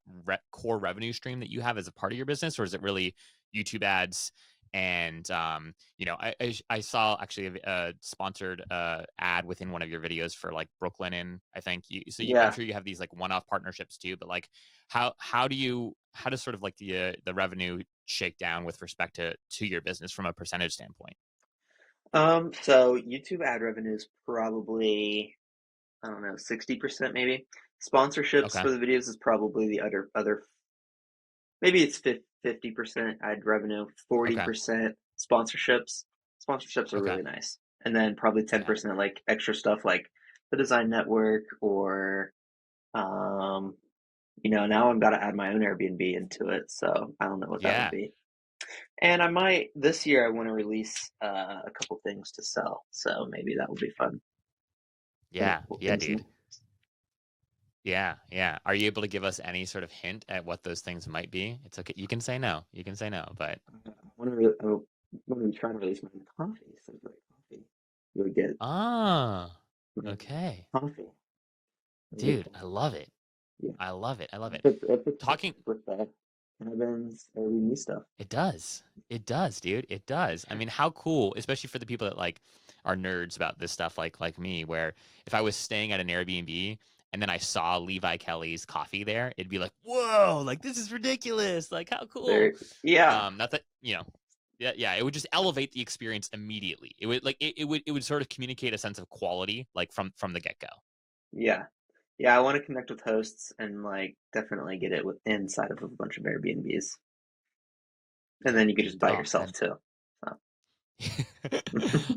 core revenue stream that you have as a part of your business, or is it really YouTube ads? And I saw actually a sponsored ad within one of your videos for like Brooklinen. I think I'm Yeah. sure you have these like one-off partnerships too. But like, how does sort of like the revenue shake down with respect to your business from a percentage standpoint? So YouTube ad revenue is probably, I don't know, 60% maybe. Sponsorships Okay. for the videos is probably the other maybe it's 50% ad revenue, Okay. 40% sponsorships. Sponsorships are Okay. really nice. And then probably Yeah. 10% like extra stuff like the design network or um now I've got to add my own Airbnb into it, so I don't know what that would Yeah. be. And I might this year I want to release a couple things to sell, so maybe that will be fun. Got a Yeah. couple Yeah, things in dude. Yeah. Yeah. Are you able to give us any sort of hint at what those things might be? It's okay. You can say no. You can say no, but I want to try to release my coffee. So like coffee, you would get ah, my okay. coffee. Really Dude, cool. I love it. Yeah, I love it. I love it. it fits Talking perfect with the cabins Airbnb stuff. It does. It does, dude. It does. I mean, how cool, especially for the people that like are nerds about this stuff like me, where if I was staying at an Airbnb and then I saw Levi Kelly's coffee there, it'd be like, "Whoa, like this is ridiculous. Like how cool." There, yeah, Not that, yeah, yeah, it would just elevate the experience immediately. It would like it would sort of communicate a sense of quality like from the get-go. yeah, yeah. I want to connect with hosts and like definitely get it with inside of a bunch of Airbnbs, and Yeah, then you could dude. just buy Oh, yourself man. too. So.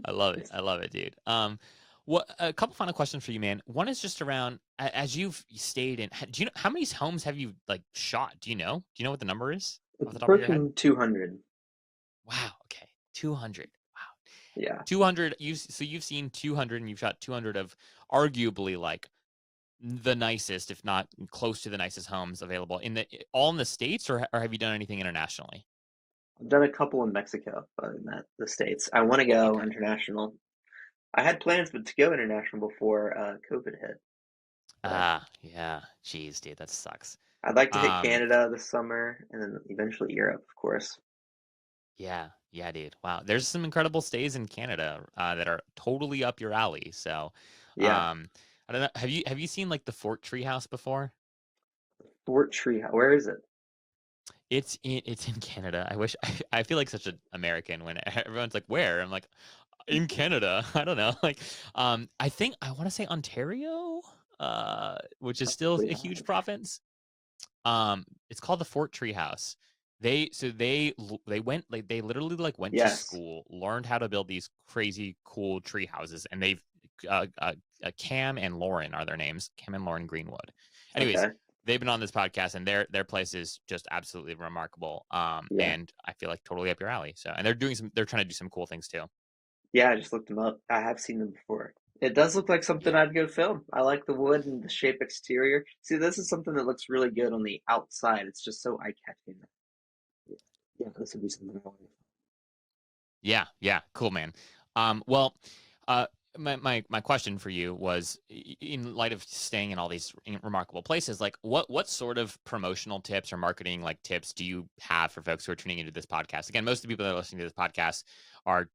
I love it. I love it, dude. What a couple final questions for you, man. One is just around as you've stayed in. Do you know how many homes have you like shot? Do you know? Do you know what the number is off It's the top of your head? approaching 200. Wow. Okay. 200. Wow. Yeah. 200. You've seen 200 and you've shot 200 of arguably like the nicest, if not close to the nicest homes available all in the States, or have you done anything internationally? I've done a couple in Mexico, but in the States. I want to go Okay. international. I had plans but to go international before COVID hit, but Ah, yeah. Jeez, dude, that sucks. I'd like to hit Um, Canada this summer and then eventually Europe, of course. Yeah, yeah, dude. Wow, there's some incredible stays in Canada that are totally up your alley. So, Yeah. um, I don't know. Have you seen like the Fort Treehouse before? Fort Tree. Where is it? It's in Canada. I wish I feel like such an American when everyone's like, "Where?" I'm like, "In Canada." I don't know. Like, I think I want to say Ontario, which is still Probably a not. huge province. It's called the Fort Treehouse. They went like they literally like went to Yes. school, learned how to build these crazy cool tree houses, and they've Cam and Lauren are their names. Cam and Lauren Greenwood. Anyways, Okay. they've been on this podcast, and their place is just absolutely remarkable. Yeah. And I feel like totally up your alley. So, and they're trying to do some cool things too. Yeah, I just looked them up. I have seen them before. It does look like something Yeah. I'd go film. I like the wood and the shape exterior. See, this is something that looks really good on the outside. It's just so eye-catching. Yeah, yeah, this would be something I want. Yeah, yeah, cool, man. Well, uh, my question for you was, in light of staying in all these remarkable places, like what sort of promotional tips or marketing like tips do you have for folks who are tuning into this podcast? Again, most of the people that are listening to this podcast are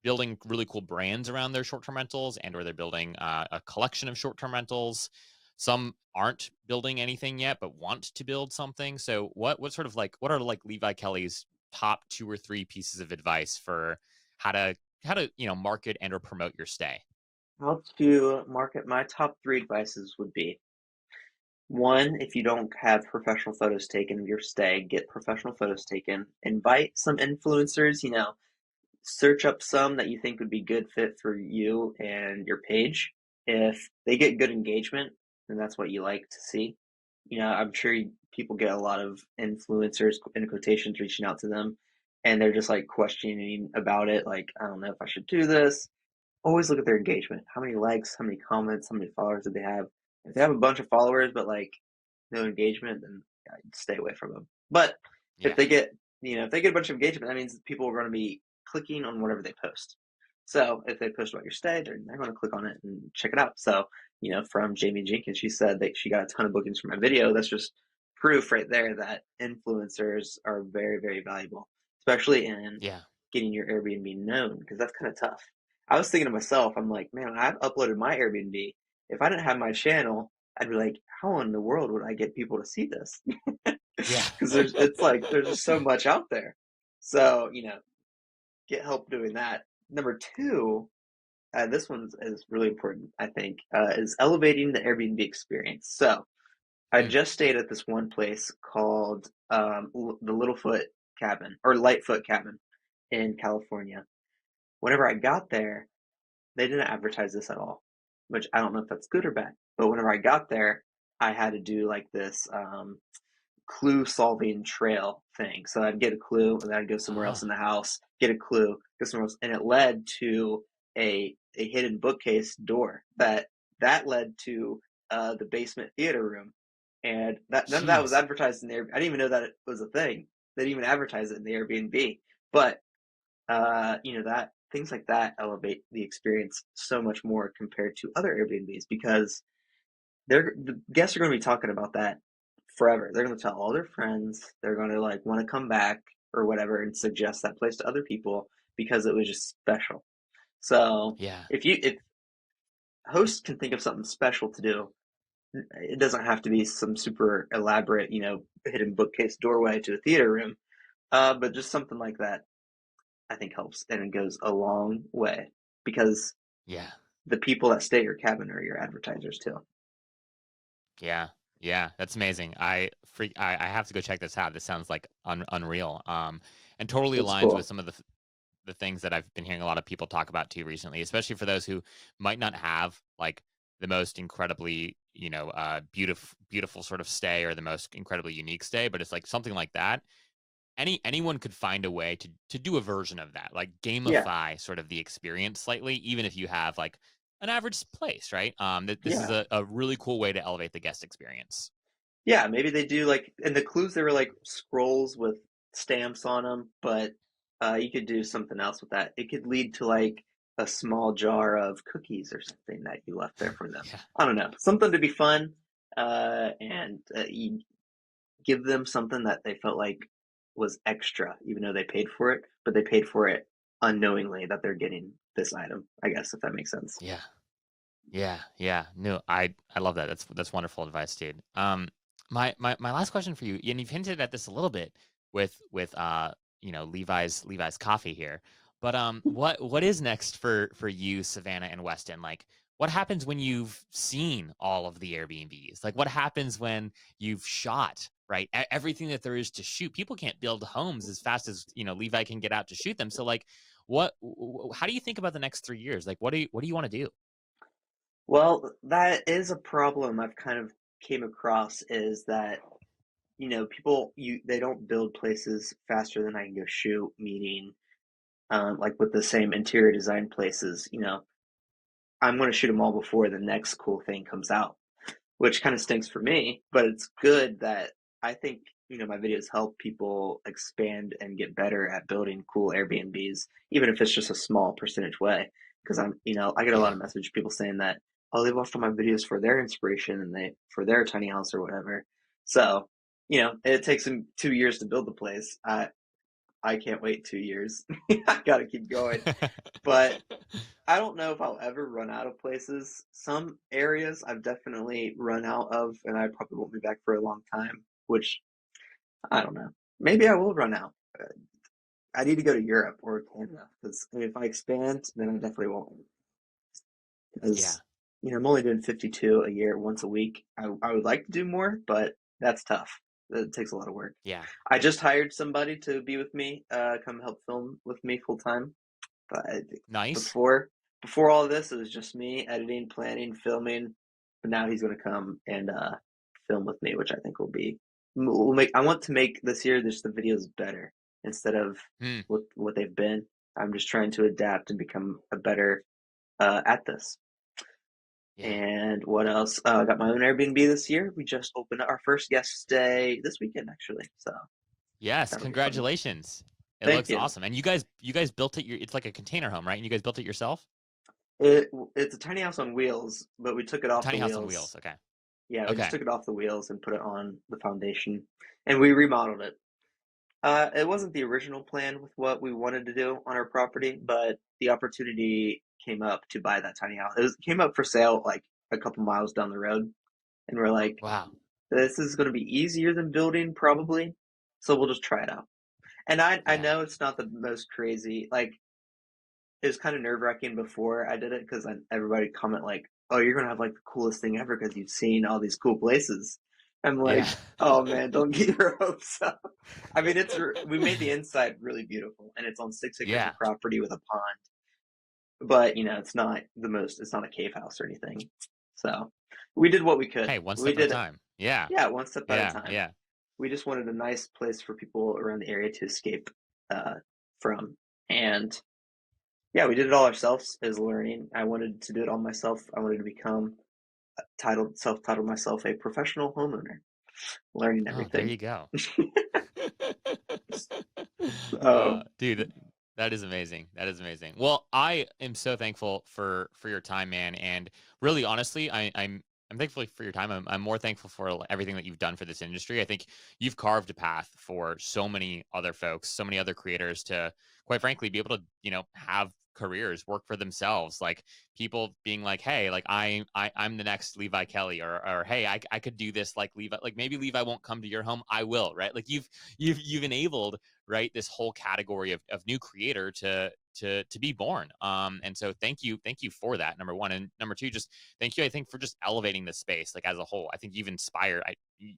building really cool brands around their short-term rentals, and or they're building a collection of short-term rentals. Some aren't building anything yet, but want to build something. So, what sort of like what are like Levi Kelly's top two or three pieces of advice for how to market and or promote your stay? How to market my top three advices would be one, if you don't have professional photos taken of your stay, get professional photos taken. Invite some influencers, search up some that you think would be good fit for you and your page. If they get good engagement, then that's what you like to see. I'm sure people get a lot of influencers in quotations reaching out to them. and they're just like questioning about it. Like, I don't know if I should do this. Always look at their engagement. How many likes, how many comments, how many followers do they have? If they have a bunch of followers but like no engagement, then yeah, stay away from them. But if Yeah. they get, if they get a bunch of engagement, that means people are going to be clicking on whatever they post. So if they post about your stay, they're going to click on it and check it out. So, from Jamie Jenkins, she said that she got a ton of bookings from my video. That's just proof right there that influencers are very, very valuable, especially in Yeah. getting your Airbnb known, because that's kind of tough. I was thinking to myself, I'm like, man, I've uploaded my Airbnb. If I didn't have my channel, I'd be like, how in the world would I get people to see this? Yeah. Because there's just so much out there. So, get help doing that. Number two, this one is really important, I think, is elevating the Airbnb experience. So I Mm. just stayed at this one place called the Littlefoot Cabin or Lightfoot Cabin in California. Whenever I got there, they didn't advertise this at all, which I don't know if that's good or bad. But whenever I got there, I had to do like this clue solving trail thing. So I'd get a clue and then I'd go somewhere else in Ah. the house, get a clue, go somewhere else, and it led to a hidden bookcase door that led to the basement theater room, and that none of that was Jeez. advertised in there. I didn't even know that it was a thing. They didn't even advertise it in the Airbnb, but that things like that elevate the experience so much more compared to other Airbnbs because the guests are going to be talking about that forever. They're going to tell all their friends. They're going to like want to come back or whatever and suggest that place to other people because it was just special. So Yeah. if hosts can think of something special to do, it doesn't have to be some super elaborate, hidden bookcase doorway to a theater room. But just something like that, I think helps and it goes a long way because Yeah. the people that stay at your cabin are your advertisers too. Yeah. Yeah. That's amazing. I have to go check this out. This sounds like unreal. And totally It's aligns with cool. some of the things that I've been hearing a lot of people talk about too recently, especially for those who might not have like the most incredibly, beautiful sort of stay or the most incredibly unique stay, but it's like something like that. Anyone could find a way to do a version of that, like Yeah, gamify sort of the experience slightly, even if you have like an average place, right? This is yeah. a really cool way to elevate the guest experience. Yeah, maybe they do like and the clues they were like scrolls with stamps on them, but you could do something else with that. It could lead to like a small jar of cookies or something that you left there for them. Yeah. I don't know, something to be fun, and you give them something that they felt like was extra, even though they paid for it, but they paid for it unknowingly that they're getting this item. I guess if that makes sense. Yeah. Yeah, yeah. No, I love that. That's wonderful advice, dude. My last question for you, and you've hinted at this a little bit with Levi's coffee here, but what is next for you, Savannah and Weston? Like, what happens when you've seen all of the Airbnbs? Like, what happens when you've shot right everything that there is to shoot? People can't build homes as fast as Levi can get out to shoot them. So like, how do you think about the next 3 years? Like, what do you want to do? Well, that is a problem I've kind of came across is that people they don't build places faster than I can go shoot, meaning like with the same interior design places, I'm going to shoot them all before the next cool thing comes out, which kind of stinks for me, but it's good that I think, my videos help people expand and get better at building cool Airbnbs, even if it's just a small percentage way. Because I get a lot Yeah. of message people saying that, oh, they watched all my videos for their inspiration and for their tiny house or whatever. So, it takes them 2 years to build the place. I can't wait 2 years. I got to keep going. But I don't know if I'll ever run out of places. Some areas I've definitely run out of, and I probably won't be back for a long time, which I don't know. Maybe I will run out. I need to go to Europe or Canada because if I expand, then I definitely won't. Yeah. Because, I'm only doing 52 a year once a week. I would like to do more, but that's tough. It takes a lot of work. Yeah. I just hired somebody to be with me, come help film with me full time. But Nice. before before all this, it was just me editing, planning, filming. But now he's going to come and film with me, which I think will make. I want to make this year just the videos better. instead of Hmm. what they've been. I'm just trying to adapt and become a better at this. Yeah. And what else? I got my own Airbnb this year. We just opened our first guest stay this weekend, actually. So Yes. that'll be fun. Congratulations. It Thank looks you. awesome. And you guys built it. It's like a container home, right? And you guys built it yourself. It's a tiny house on wheels, but we took it A off the tiny house on wheels. wheels. Okay. Yeah, we just Okay. took it off the wheels and put it on the foundation, and we remodeled it. It wasn't the original plan with what we wanted to do on our property, but the opportunity came up to buy that tiny house. Came up for sale like a couple miles down the road, and we're like, Wow. this is going to be easier than building probably, so we'll just try it out. And I Yeah. know it's not the most crazy. Like it was kind of nerve wracking before I did it because everybody comment like, "Oh, you're gonna have like the coolest thing ever because you've seen all these cool places." I'm like, Yeah. "Oh man, don't get your hopes up." I mean, we made the inside really beautiful, and it's on 6 acres Yeah. of property with a pond. But it's not it's not a cave house or anything. So we did what we could. Hey, one We step at a did it, time. Yeah. yeah, one step at a Yeah. time. Yeah. We just wanted a nice place for people around the area to escape from, and yeah, we did it all ourselves as learning. I wanted to do it all myself. I wanted to become self-titled myself a professional homeowner, learning Oh, there everything. you go. So, Dude, that is amazing. That is amazing. Well, I am so thankful for your time, man. And really, honestly, I'm thankful for your time. I'm more thankful for everything that you've done for this industry. I think you've carved a path for so many other folks, so many other creators to, quite frankly, be able to, have careers, work for themselves. Like people being like, hey, like I'm the next Levi Kelly, or hey, I could do this like Levi. Like maybe Levi won't come to your home, I will, right? Like you've enabled, right, this whole category of new creator to be born. And so thank you for that, number one. And number two, just thank you, I think, for just elevating the space like as a whole. I think you've inspired,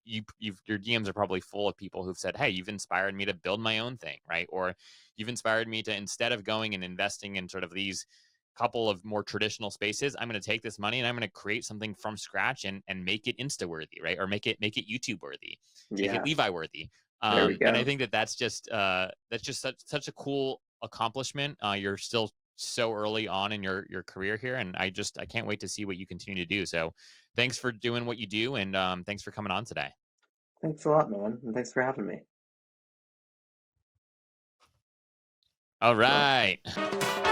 your DMs are probably full of people who've said, hey, you've inspired me to build my own thing, right? Or you've inspired me to, instead of going and investing in sort of these couple of more traditional spaces, I'm going to take this money and I'm going to create something from scratch and make it insta worthy, right? Or make it YouTube worthy, make it yeah, Levi worthy. there we And I go. think that's just such a cool accomplishment. You're still so early on in your career here, and I can't wait to see what you continue to do. So, thanks for doing what you do, and thanks for coming on today. Thanks a lot, man, and thanks for having me. All Well, right.